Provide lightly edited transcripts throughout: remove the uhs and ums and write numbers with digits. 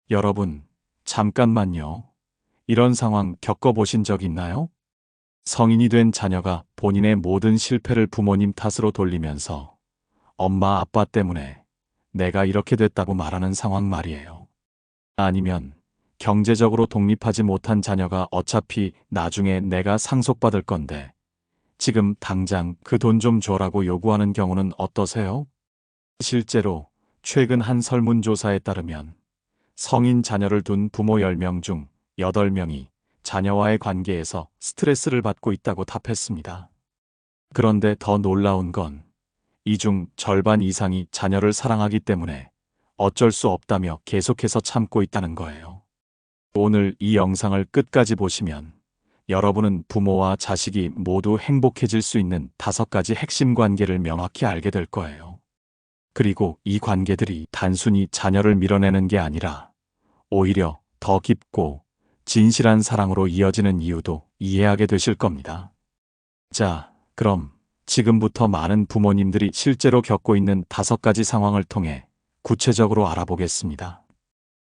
여러분, 잠깐만요. 이런 상황 겪어보신 적 있나요? 성인이 된 자녀가 본인의 모든 실패를 부모님 탓으로 돌리면서 엄마 아빠 때문에 내가 이렇게 됐다고 말하는 상황 말이에요. 아니면 경제적으로 독립하지 못한 자녀가 어차피 나중에 내가 상속받을 건데 지금 당장 그 돈 좀 줘라고 요구하는 경우는 어떠세요? 실제로 최근 한 설문조사에 따르면 성인 자녀를 둔 부모 10명 중 8명이 자녀와의 관계에서 스트레스를 받고 있다고 답했습니다. 그런데 더 놀라운 건 이 중 절반 이상이 자녀를 사랑하기 때문에 어쩔 수 없다며 계속해서 참고 있다는 거예요. 오늘 이 영상을 끝까지 보시면 여러분은 부모와 자식이 모두 행복해질 수 있는 5가지 핵심 관계를 명확히 알게 될 거예요. 그리고 이 관계들이 단순히 자녀를 밀어내는 게 아니라 오히려 더 깊고 진실한 사랑으로 이어지는 이유도 이해하게 되실 겁니다. 자, 그럼 지금부터 많은 부모님들이 실제로 겪고 있는 5가지 상황을 통해 구체적으로 알아보겠습니다.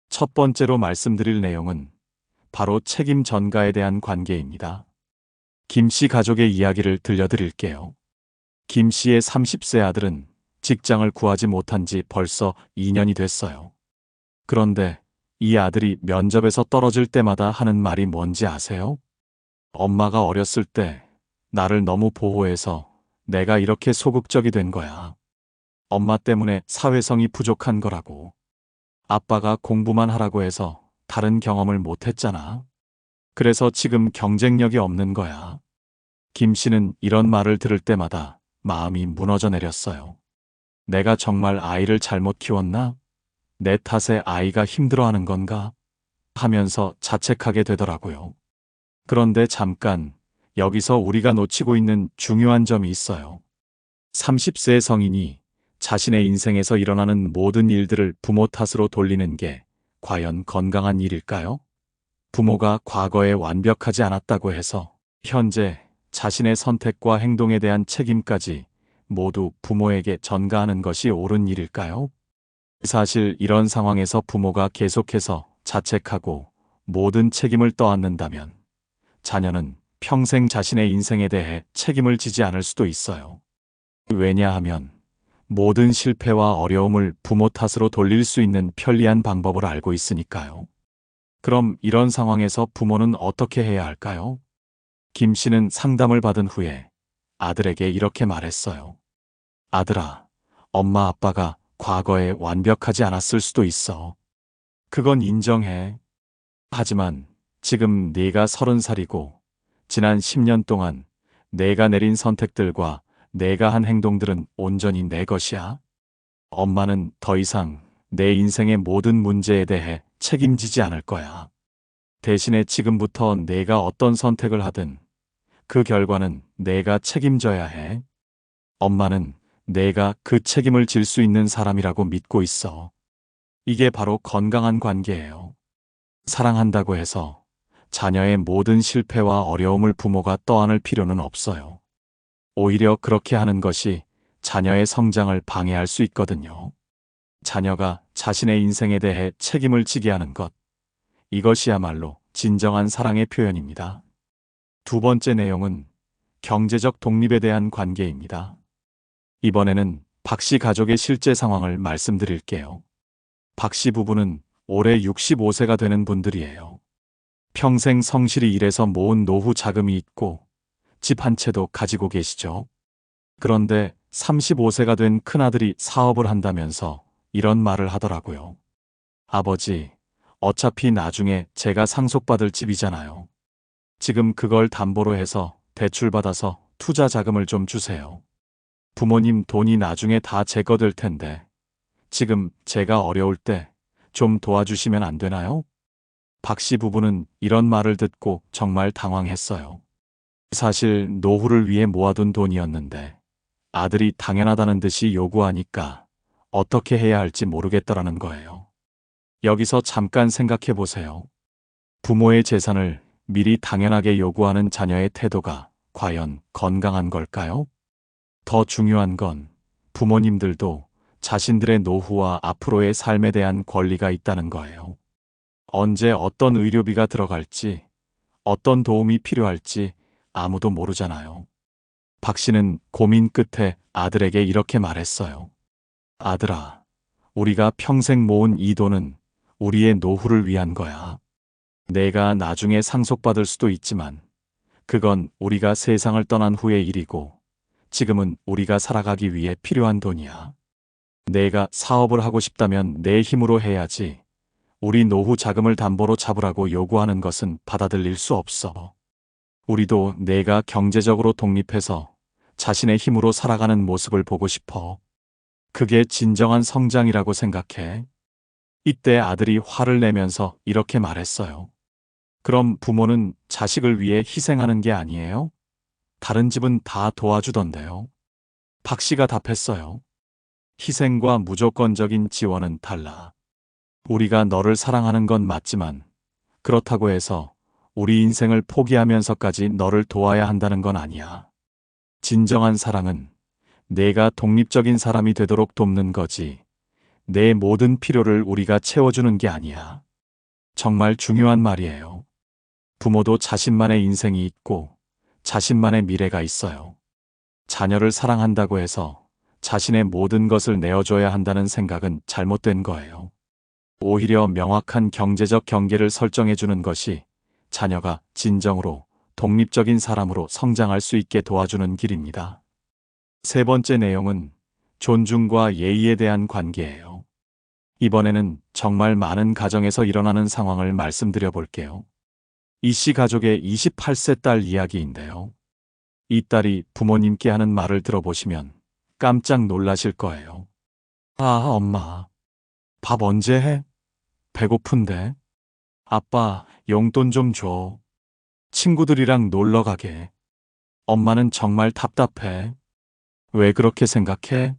첫 번째로 말씀드릴 내용은 바로 책임 전가에 대한 관계입니다. 김 씨 가족의 이야기를 들려드릴게요. 김 씨의 30세 아들은 직장을 구하지 못한 지 벌써 2년이 됐어요. 그런데 이 아들이 면접에서 떨어질 때마다 하는 말이 뭔지 아세요? 엄마가 어렸을 때 나를 너무 보호해서 내가 이렇게 소극적이 된 거야. 엄마 때문에 사회성이 부족한 거라고. 아빠가 공부만 하라고 해서 다른 경험을 못 했잖아. 그래서 지금 경쟁력이 없는 거야. 김 씨는 이런 말을 들을 때마다 마음이 무너져 내렸어요. 내가 정말 아이를 잘못 키웠나? 내 탓에 아이가 힘들어하는 건가? 하면서 자책하게 되더라고요. 그런데 잠깐, 여기서 우리가 놓치고 있는 중요한 점이 있어요. 30세의 성인이 자신의 인생에서 일어나는 모든 일들을 부모 탓으로 돌리는 게 과연 건강한 일일까요? 부모가 과거에 완벽하지 않았다고 해서 현재 자신의 선택과 행동에 대한 책임까지 모두 부모에게 전가하는 것이 옳은 일일까요? 사실 이런 상황에서 부모가 계속해서 자책하고 모든 책임을 떠안는다면 자녀는 평생 자신의 인생에 대해 책임을 지지 않을 수도 있어요. 왜냐하면 모든 실패와 어려움을 부모 탓으로 돌릴 수 있는 편리한 방법을 알고 있으니까요. 그럼 이런 상황에서 부모는 어떻게 해야 할까요? 김 씨는 상담을 받은 후에 아들에게 이렇게 말했어요. 아들아, 엄마 아빠가 과거에 완벽하지 않았을 수도 있어. 그건 인정해. 하지만 지금 네가 30살이고 지난 10년 동안 내가 내린 선택들과 내가 한 행동들은 온전히 내 것이야. 엄마는 더 이상 내 인생의 모든 문제에 대해 책임지지 않을 거야. 대신에 지금부터 내가 어떤 선택을 하든 그 결과는 내가 책임져야 해. 엄마는 내가 그 책임을 질 수 있는 사람이라고 믿고 있어. 이게 바로 건강한 관계예요. 사랑한다고 해서 자녀의 모든 실패와 어려움을 부모가 떠안을 필요는 없어요. 오히려 그렇게 하는 것이 자녀의 성장을 방해할 수 있거든요. 자녀가 자신의 인생에 대해 책임을 지게 하는 것. 이것이야말로 진정한 사랑의 표현입니다. 두 번째 내용은 경제적 독립에 대한 관계입니다. 이번에는 박 씨 가족의 실제 상황을 말씀드릴게요. 박 씨 부부는 올해 65세가 되는 분들이에요. 평생 성실히 일해서 모은 노후 자금이 있고 집 한 채도 가지고 계시죠. 그런데 35세가 된 큰아들이 사업을 한다면서 이런 말을 하더라고요. 아버지, 어차피 나중에 제가 상속받을 집이잖아요. 지금 그걸 담보로 해서 대출받아서 투자 자금을 좀 주세요. 부모님 돈이 나중에 다 제 거 될 텐데 지금 제가 어려울 때 좀 도와주시면 안 되나요? 박 씨 부부는 이런 말을 듣고 정말 당황했어요. 사실 노후를 위해 모아둔 돈이었는데 아들이 당연하다는 듯이 요구하니까 어떻게 해야 할지 모르겠더라는 거예요. 여기서 잠깐 생각해 보세요. 부모의 재산을 미리 당연하게 요구하는 자녀의 태도가 과연 건강한 걸까요? 더 중요한 건 부모님들도 자신들의 노후와 앞으로의 삶에 대한 권리가 있다는 거예요. 언제 어떤 의료비가 들어갈지, 어떤 도움이 필요할지 아무도 모르잖아요. 박 씨는 고민 끝에 아들에게 이렇게 말했어요. 아들아, 우리가 평생 모은 이 돈은 우리의 노후를 위한 거야. 내가 나중에 상속받을 수도 있지만 그건 우리가 세상을 떠난 후의 일이고 지금은 우리가 살아가기 위해 필요한 돈이야. 내가 사업을 하고 싶다면 내 힘으로 해야지. 우리 노후 자금을 담보로 잡으라고 요구하는 것은 받아들일 수 없어. 우리도 내가 경제적으로 독립해서 자신의 힘으로 살아가는 모습을 보고 싶어. 그게 진정한 성장이라고 생각해. 이때 아들이 화를 내면서 이렇게 말했어요. 그럼 부모는 자식을 위해 희생하는 게 아니에요? 다른 집은 다 도와주던데요. 박 씨가 답했어요. 희생과 무조건적인 지원은 달라. 우리가 너를 사랑하는 건 맞지만 그렇다고 해서 우리 인생을 포기하면서까지 너를 도와야 한다는 건 아니야. 진정한 사랑은 내가 독립적인 사람이 되도록 돕는 거지. 내 모든 필요를 우리가 채워주는 게 아니야. 정말 중요한 말이에요. 부모도 자신만의 인생이 있고 자신만의 미래가 있어요. 자녀를 사랑한다고 해서 자신의 모든 것을 내어줘야 한다는 생각은 잘못된 거예요. 오히려 명확한 경제적 경계를 설정해 주는 것이 자녀가 진정으로 독립적인 사람으로 성장할 수 있게 도와주는 길입니다. 세 번째 내용은 존중과 예의에 대한 관계예요. 이번에는 정말 많은 가정에서 일어나는 상황을 말씀드려 볼게요. 이 씨 가족의 28세 딸 이야기인데요. 이 딸이 부모님께 하는 말을 들어보시면 깜짝 놀라실 거예요. 아, 엄마. 밥 언제 해? 배고픈데. 아빠, 용돈 좀 줘. 친구들이랑 놀러 가게. 엄마는 정말 답답해. 왜 그렇게 생각해?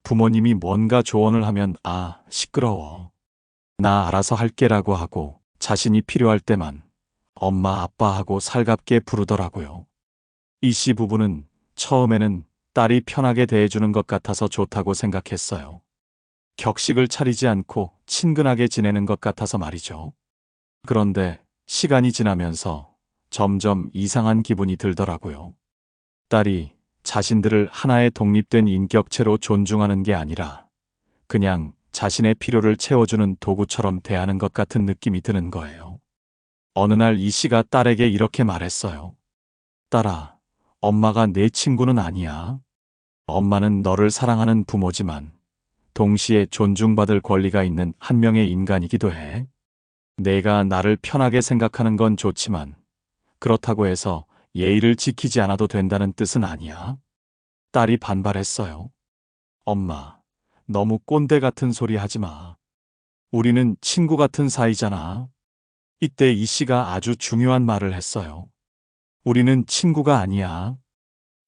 부모님이 뭔가 조언을 하면 시끄러워. 나 알아서 할게라고 하고 자신이 필요할 때만 엄마, 아빠 하고 살갑게 부르더라고요. 이 씨 부부는 처음에는 딸이 편하게 대해주는 것 같아서 좋다고 생각했어요. 격식을 차리지 않고 친근하게 지내는 것 같아서 말이죠. 그런데 시간이 지나면서 점점 이상한 기분이 들더라고요. 딸이 자신들을 하나의 독립된 인격체로 존중하는 게 아니라 그냥 자신의 필요를 채워주는 도구처럼 대하는 것 같은 느낌이 드는 거예요. 어느 날 이 씨가 딸에게 이렇게 말했어요. 딸아, 엄마가 내 친구는 아니야. 엄마는 너를 사랑하는 부모지만 동시에 존중받을 권리가 있는 한 명의 인간이기도 해. 내가 나를 편하게 생각하는 건 좋지만 그렇다고 해서 예의를 지키지 않아도 된다는 뜻은 아니야. 딸이 반발했어요. 엄마, 너무 꼰대 같은 소리 하지 마. 우리는 친구 같은 사이잖아. 이때 이 씨가 아주 중요한 말을 했어요. 우리는 친구가 아니야.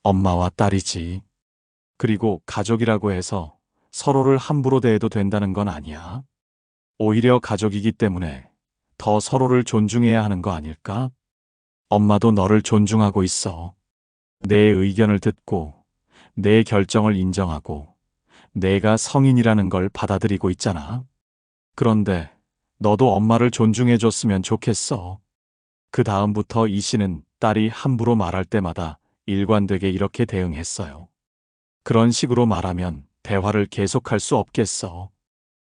엄마와 딸이지. 그리고 가족이라고 해서 서로를 함부로 대해도 된다는 건 아니야. 오히려 가족이기 때문에 더 서로를 존중해야 하는 거 아닐까? 엄마도 너를 존중하고 있어. 내 의견을 듣고 내 결정을 인정하고 내가 성인이라는 걸 받아들이고 있잖아. 그런데 너도 엄마를 존중해줬으면 좋겠어. 그 다음부터 이 씨는 딸이 함부로 말할 때마다 일관되게 이렇게 대응했어요. 그런 식으로 말하면 대화를 계속할 수 없겠어.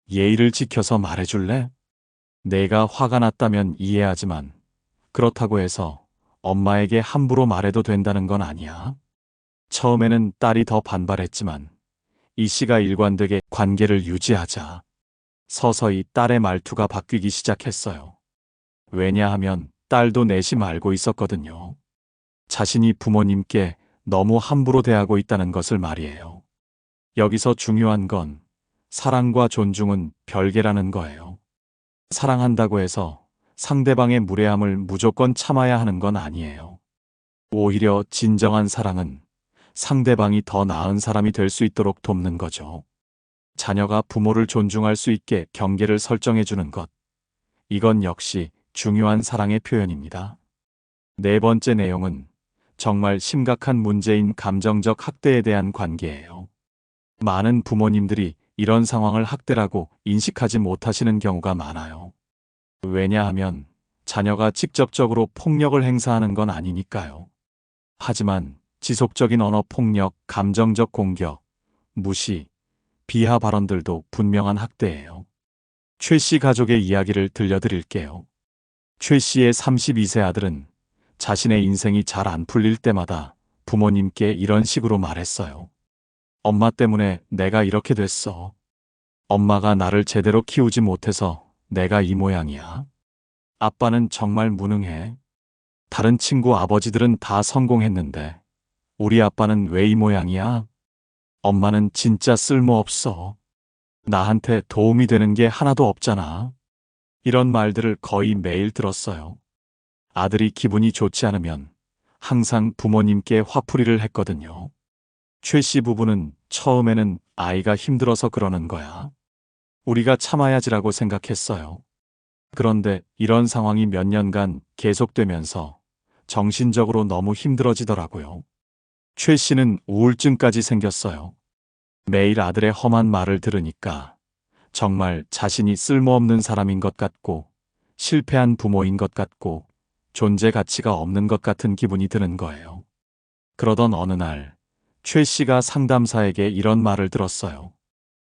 예의를 지켜서 말해줄래? 내가 화가 났다면 이해하지만 그렇다고 해서 엄마에게 함부로 말해도 된다는 건 아니야. 처음에는 딸이 더 반발했지만 이 씨가 일관되게 관계를 유지하자 서서히 딸의 말투가 바뀌기 시작했어요. 왜냐하면 딸도 내심 알고 있었거든요. 자신이 부모님께 너무 함부로 대하고 있다는 것을 말이에요. 여기서 중요한 건 사랑과 존중은 별개라는 거예요. 사랑한다고 해서 상대방의 무례함을 무조건 참아야 하는 건 아니에요. 오히려 진정한 사랑은 상대방이 더 나은 사람이 될 수 있도록 돕는 거죠. 자녀가 부모를 존중할 수 있게 경계를 설정해 주는 것. 이건 역시 중요한 사랑의 표현입니다. 네 번째 내용은 정말 심각한 문제인 감정적 학대에 대한 관계예요. 많은 부모님들이 이런 상황을 학대라고 인식하지 못하시는 경우가 많아요. 왜냐하면 자녀가 직접적으로 폭력을 행사하는 건 아니니까요. 하지만 지속적인 언어 폭력, 감정적 공격, 무시, 비하 발언들도 분명한 학대예요. 최 씨 가족의 이야기를 들려드릴게요. 최 씨의 32세 아들은 자신의 인생이 잘 안 풀릴 때마다 부모님께 이런 식으로 말했어요. 엄마 때문에 내가 이렇게 됐어. 엄마가 나를 제대로 키우지 못해서 내가 이 모양이야. 아빠는 정말 무능해. 다른 친구 아버지들은 다 성공했는데 우리 아빠는 왜 이 모양이야? 엄마는 진짜 쓸모없어. 나한테 도움이 되는 게 하나도 없잖아. 이런 말들을 거의 매일 들었어요. 아들이 기분이 좋지 않으면 항상 부모님께 화풀이를 했거든요. 최 씨 부부는 처음에는 아이가 힘들어서 그러는 거야. 우리가 참아야지라고 생각했어요. 그런데 이런 상황이 몇 년간 계속되면서 정신적으로 너무 힘들어지더라고요. 최 씨는 우울증까지 생겼어요. 매일 아들의 험한 말을 들으니까 정말 자신이 쓸모없는 사람인 것 같고 실패한 부모인 것 같고 존재 가치가 없는 것 같은 기분이 드는 거예요. 그러던 어느 날 최 씨가 상담사에게 이런 말을 들었어요.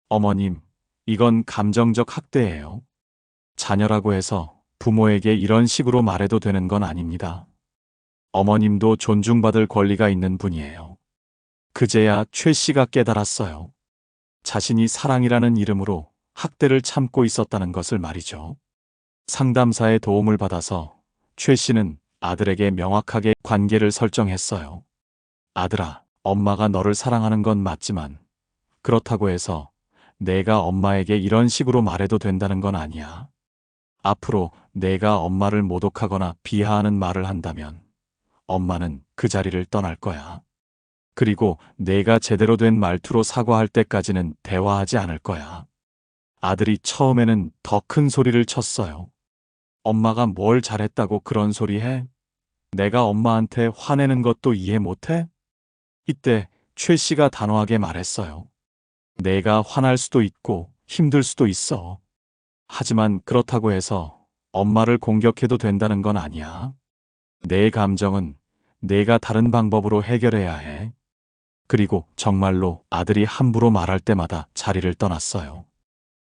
어머님, 이건 감정적 학대예요. 자녀라고 해서 부모에게 이런 식으로 말해도 되는 건 아닙니다. 어머님도 존중받을 권리가 있는 분이에요. 그제야 최 씨가 깨달았어요. 자신이 사랑이라는 이름으로 학대를 참고 있었다는 것을 말이죠. 상담사의 도움을 받아서 최 씨는 아들에게 명확하게 관계를 설정했어요. 아들아, 엄마가 너를 사랑하는 건 맞지만 그렇다고 해서 내가 엄마에게 이런 식으로 말해도 된다는 건 아니야. 앞으로 내가 엄마를 모독하거나 비하하는 말을 한다면 엄마는 그 자리를 떠날 거야. 그리고 내가 제대로 된 말투로 사과할 때까지는 대화하지 않을 거야. 아들이 처음에는 더 큰 소리를 쳤어요. 엄마가 뭘 잘했다고 그런 소리 해? 내가 엄마한테 화내는 것도 이해 못해? 이때 최 씨가 단호하게 말했어요. 내가 화날 수도 있고 힘들 수도 있어. 하지만 그렇다고 해서 엄마를 공격해도 된다는 건 아니야. 내 감정은 내가 다른 방법으로 해결해야 해. 그리고 정말로 아들이 함부로 말할 때마다 자리를 떠났어요.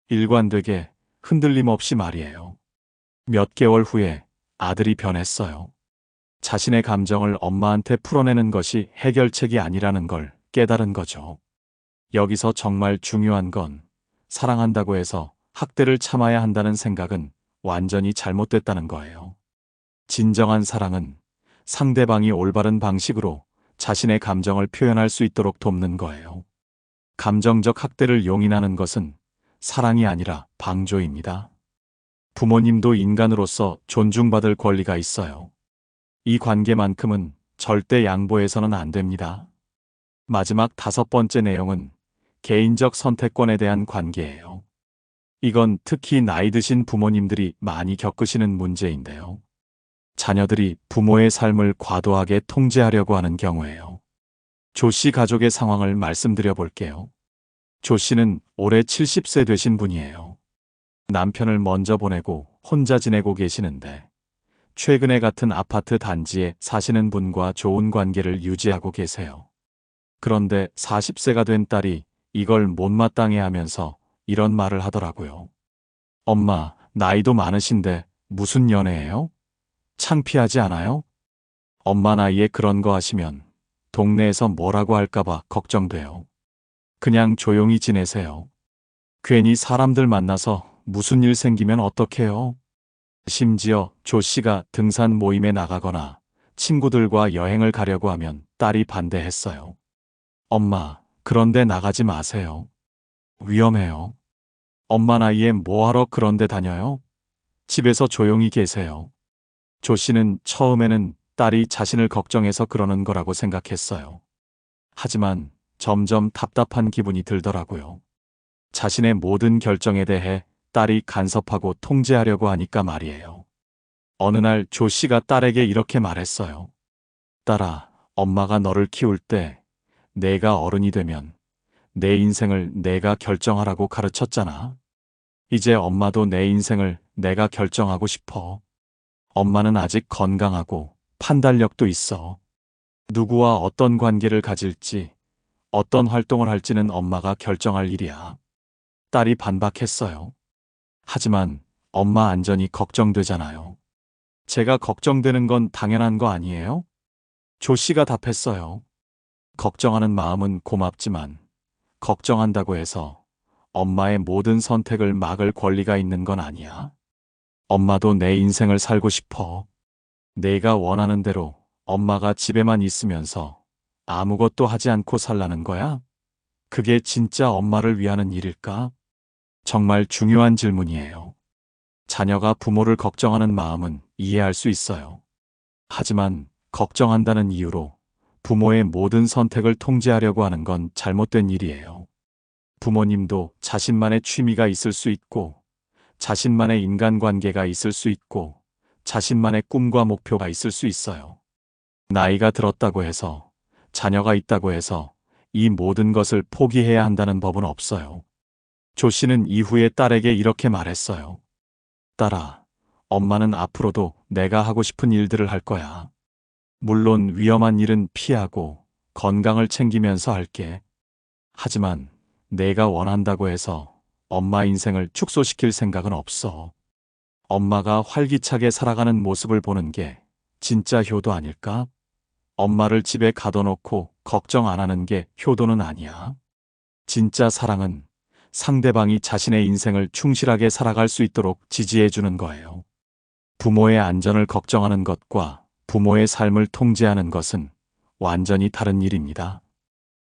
일관되게 흔들림 없이 말이에요. 몇 개월 후에 아들이 변했어요. 자신의 감정을 엄마한테 풀어내는 것이 해결책이 아니라는 걸 깨달은 거죠. 여기서 정말 중요한 건 사랑한다고 해서 학대를 참아야 한다는 생각은 완전히 잘못됐다는 거예요. 진정한 사랑은 상대방이 올바른 방식으로 자신의 감정을 표현할 수 있도록 돕는 거예요. 감정적 학대를 용인하는 것은 사랑이 아니라 방조입니다. 부모님도 인간으로서 존중받을 권리가 있어요. 이 관계만큼은 절대 양보해서는 안 됩니다. 마지막 5번째 내용은 개인적 선택권에 대한 관계예요. 이건 특히 나이 드신 부모님들이 많이 겪으시는 문제인데요. 자녀들이 부모의 삶을 과도하게 통제하려고 하는 경우예요. 조 씨 가족의 상황을 말씀드려 볼게요. 조 씨는 올해 70세 되신 분이에요. 남편을 먼저 보내고 혼자 지내고 계시는데 최근에 같은 아파트 단지에 사시는 분과 좋은 관계를 유지하고 계세요. 그런데 40세가 된 딸이 이걸 못마땅해 하면서 이런 말을 하더라고요. 엄마, 나이도 많으신데 무슨 연애예요? 창피하지 않아요? 엄마 나이에 그런 거 하시면 동네에서 뭐라고 할까봐 걱정돼요. 그냥 조용히 지내세요. 괜히 사람들 만나서 무슨 일 생기면 어떡해요? 심지어 조 씨가 등산 모임에 나가거나 친구들과 여행을 가려고 하면 딸이 반대했어요. 엄마, 그런데 나가지 마세요. 위험해요. 엄마 나이에 뭐하러 그런데 다녀요? 집에서 조용히 계세요. 조 씨는 처음에는 딸이 자신을 걱정해서 그러는 거라고 생각했어요. 하지만 점점 답답한 기분이 들더라고요. 자신의 모든 결정에 대해 딸이 간섭하고 통제하려고 하니까 말이에요. 어느 날 조 씨가 딸에게 이렇게 말했어요. 딸아, 엄마가 너를 키울 때 내가 어른이 되면 내 인생을 내가 결정하라고 가르쳤잖아. 이제 엄마도 내 인생을 내가 결정하고 싶어. 엄마는 아직 건강하고 판단력도 있어. 누구와 어떤 관계를 가질지, 어떤 활동을 할지는 엄마가 결정할 일이야. 딸이 반박했어요. 하지만 엄마 안전이 걱정되잖아요. 제가 걱정되는 건 당연한 거 아니에요? 조 씨가 답했어요. 걱정하는 마음은 고맙지만 걱정한다고 해서 엄마의 모든 선택을 막을 권리가 있는 건 아니야. 엄마도 내 인생을 살고 싶어. 내가 원하는 대로 엄마가 집에만 있으면서 아무것도 하지 않고 살라는 거야? 그게 진짜 엄마를 위하는 일일까? 정말 중요한 질문이에요. 자녀가 부모를 걱정하는 마음은 이해할 수 있어요. 하지만 걱정한다는 이유로 부모의 모든 선택을 통제하려고 하는 건 잘못된 일이에요. 부모님도 자신만의 취미가 있을 수 있고, 자신만의 인간관계가 있을 수 있고, 자신만의 꿈과 목표가 있을 수 있어요. 나이가 들었다고 해서, 자녀가 있다고 해서 이 모든 것을 포기해야 한다는 법은 없어요. 조 씨는 이후에 딸에게 이렇게 말했어요. 딸아, 엄마는 앞으로도 내가 하고 싶은 일들을 할 거야. 물론 위험한 일은 피하고 건강을 챙기면서 할게. 하지만 내가 원한다고 해서 엄마 인생을 축소시킬 생각은 없어. 엄마가 활기차게 살아가는 모습을 보는 게 진짜 효도 아닐까? 엄마를 집에 가둬놓고 걱정 안 하는 게 효도는 아니야. 진짜 사랑은 상대방이 자신의 인생을 충실하게 살아갈 수 있도록 지지해 주는 거예요. 부모의 안전을 걱정하는 것과 부모의 삶을 통제하는 것은 완전히 다른 일입니다.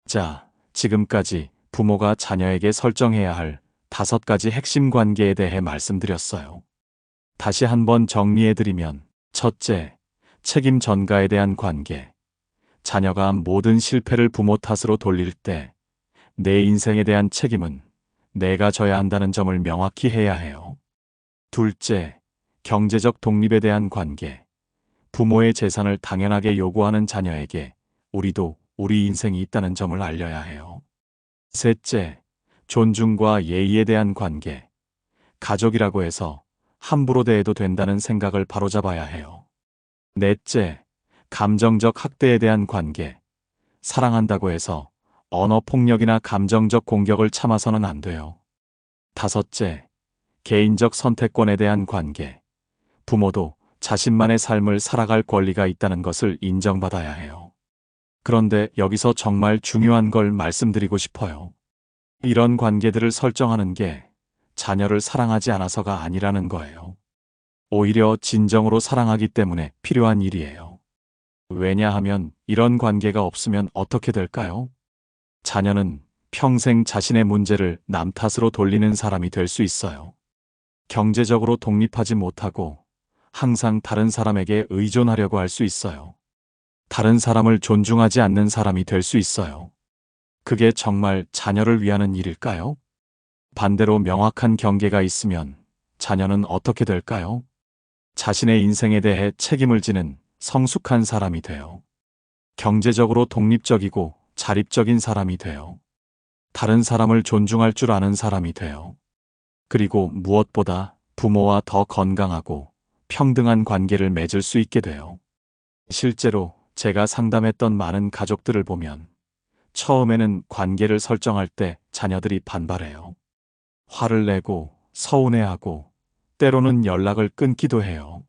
자, 지금까지 부모가 자녀에게 설정해야 할 5가지 핵심 관계에 대해 말씀드렸어요. 다시 한번 정리해드리면, 첫째, 책임 전가에 대한 관계. 자녀가 모든 실패를 부모 탓으로 돌릴 때, 내 인생에 대한 책임은 내가 져야 한다는 점을 명확히 해야 해요. 둘째, 경제적 독립에 대한 관계. 부모의 재산을 당연하게 요구하는 자녀에게 우리도 우리 인생이 있다는 점을 알려야 해요. 셋째, 존중과 예의에 대한 관계. 가족이라고 해서 함부로 대해도 된다는 생각을 바로잡아야 해요. 넷째, 감정적 학대에 대한 관계. 사랑한다고 해서 언어폭력이나 감정적 공격을 참아서는 안 돼요. 다섯째, 개인적 선택권에 대한 관계. 부모도 자신만의 삶을 살아갈 권리가 있다는 것을 인정받아야 해요. 그런데 여기서 정말 중요한 걸 말씀드리고 싶어요. 이런 관계들을 설정하는 게 자녀를 사랑하지 않아서가 아니라는 거예요. 오히려 진정으로 사랑하기 때문에 필요한 일이에요. 왜냐하면 이런 관계가 없으면 어떻게 될까요? 자녀는 평생 자신의 문제를 남 탓으로 돌리는 사람이 될 수 있어요. 경제적으로 독립하지 못하고 항상 다른 사람에게 의존하려고 할 수 있어요. 다른 사람을 존중하지 않는 사람이 될 수 있어요. 그게 정말 자녀를 위하는 일일까요? 반대로 명확한 경계가 있으면 자녀는 어떻게 될까요? 자신의 인생에 대해 책임을 지는 성숙한 사람이 돼요. 경제적으로 독립적이고 자립적인 사람이 돼요. 다른 사람을 존중할 줄 아는 사람이 돼요. 그리고 무엇보다 부모와 더 건강하고 평등한 관계를 맺을 수 있게 돼요. 실제로 제가 상담했던 많은 가족들을 보면 처음에는 관계를 설정할 때 자녀들이 반발해요. 화를 내고 서운해하고 때로는 연락을 끊기도 해요.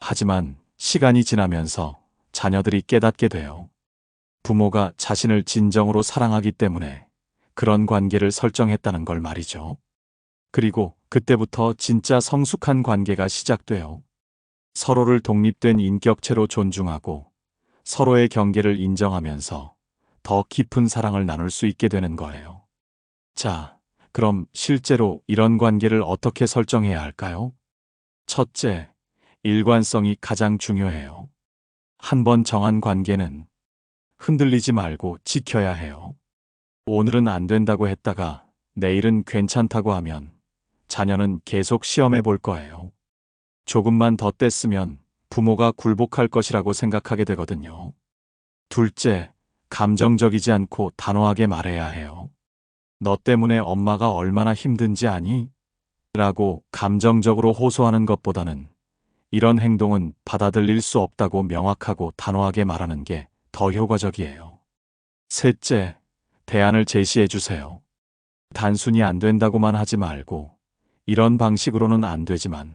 하지만 시간이 지나면서 자녀들이 깨닫게 돼요. 부모가 자신을 진정으로 사랑하기 때문에 그런 관계를 설정했다는 걸 말이죠. 그리고 그때부터 진짜 성숙한 관계가 시작돼요. 서로를 독립된 인격체로 존중하고 서로의 경계를 인정하면서 더 깊은 사랑을 나눌 수 있게 되는 거예요. 자, 그럼 실제로 이런 관계를 어떻게 설정해야 할까요? 첫째, 일관성이 가장 중요해요. 한번 정한 관계는 흔들리지 말고 지켜야 해요. 오늘은 안 된다고 했다가 내일은 괜찮다고 하면 자녀는 계속 시험해 볼 거예요. 조금만 더 뗐으면 부모가 굴복할 것이라고 생각하게 되거든요. 둘째, 감정적이지 않고 단호하게 말해야 해요. 너 때문에 엄마가 얼마나 힘든지 아니? 라고 감정적으로 호소하는 것보다는 이런 행동은 받아들일 수 없다고 명확하고 단호하게 말하는 게 더 효과적이에요. 셋째, 대안을 제시해 주세요. 단순히 안 된다고만 하지 말고 이런 방식으로는 안 되지만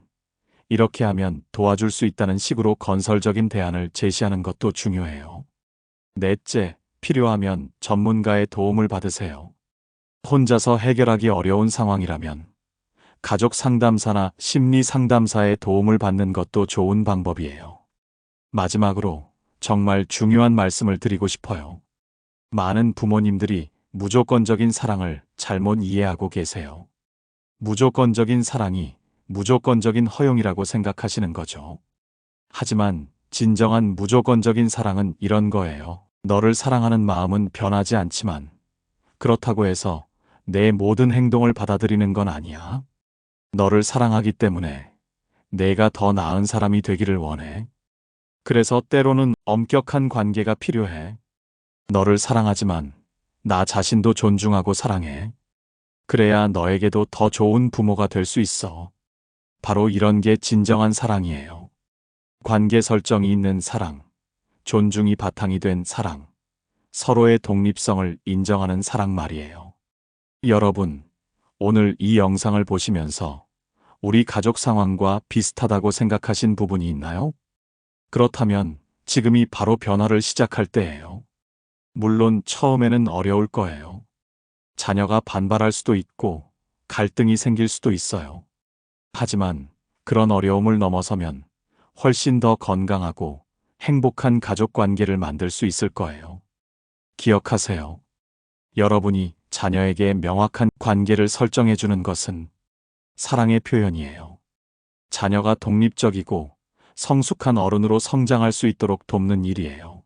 이렇게 하면 도와줄 수 있다는 식으로 건설적인 대안을 제시하는 것도 중요해요. 넷째, 필요하면 전문가의 도움을 받으세요. 혼자서 해결하기 어려운 상황이라면 가족 상담사나 심리 상담사의 도움을 받는 것도 좋은 방법이에요. 마지막으로 정말 중요한 말씀을 드리고 싶어요. 많은 부모님들이 무조건적인 사랑을 잘못 이해하고 계세요. 무조건적인 사랑이 무조건적인 허용이라고 생각하시는 거죠. 하지만 진정한 무조건적인 사랑은 이런 거예요. 너를 사랑하는 마음은 변하지 않지만 그렇다고 해서 내 모든 행동을 받아들이는 건 아니야. 너를 사랑하기 때문에 내가 더 나은 사람이 되기를 원해. 그래서 때로는 엄격한 관계가 필요해. 너를 사랑하지만 나 자신도 존중하고 사랑해. 그래야 너에게도 더 좋은 부모가 될 수 있어. 바로 이런 게 진정한 사랑이에요. 관계 설정이 있는 사랑, 존중이 바탕이 된 사랑, 서로의 독립성을 인정하는 사랑 말이에요. 여러분, 오늘 이 영상을 보시면서 우리 가족 상황과 비슷하다고 생각하신 부분이 있나요? 그렇다면 지금이 바로 변화를 시작할 때예요. 물론 처음에는 어려울 거예요. 자녀가 반발할 수도 있고 갈등이 생길 수도 있어요. 하지만 그런 어려움을 넘어서면 훨씬 더 건강하고 행복한 가족 관계를 만들 수 있을 거예요. 기억하세요. 여러분이 자녀에게 명확한 관계를 설정해 주는 것은 사랑의 표현이에요. 자녀가 독립적이고 성숙한 어른으로 성장할 수 있도록 돕는 일이에요.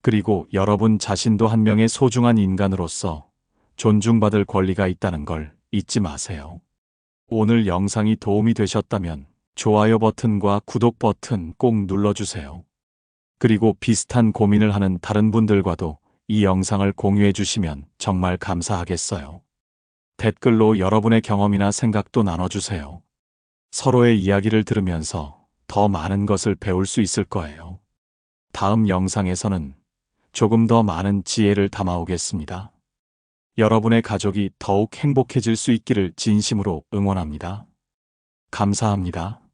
그리고 여러분 자신도 한 명의 소중한 인간으로서 존중받을 권리가 있다는 걸 잊지 마세요. 오늘 영상이 도움이 되셨다면 좋아요 버튼과 구독 버튼 꼭 눌러주세요. 그리고 비슷한 고민을 하는 다른 분들과도 이 영상을 공유해 주시면 정말 감사하겠어요. 댓글로 여러분의 경험이나 생각도 나눠주세요. 서로의 이야기를 들으면서 더 많은 것을 배울 수 있을 거예요. 다음 영상에서는 조금 더 많은 지혜를 담아오겠습니다. 여러분의 가족이 더욱 행복해질 수 있기를 진심으로 응원합니다. 감사합니다.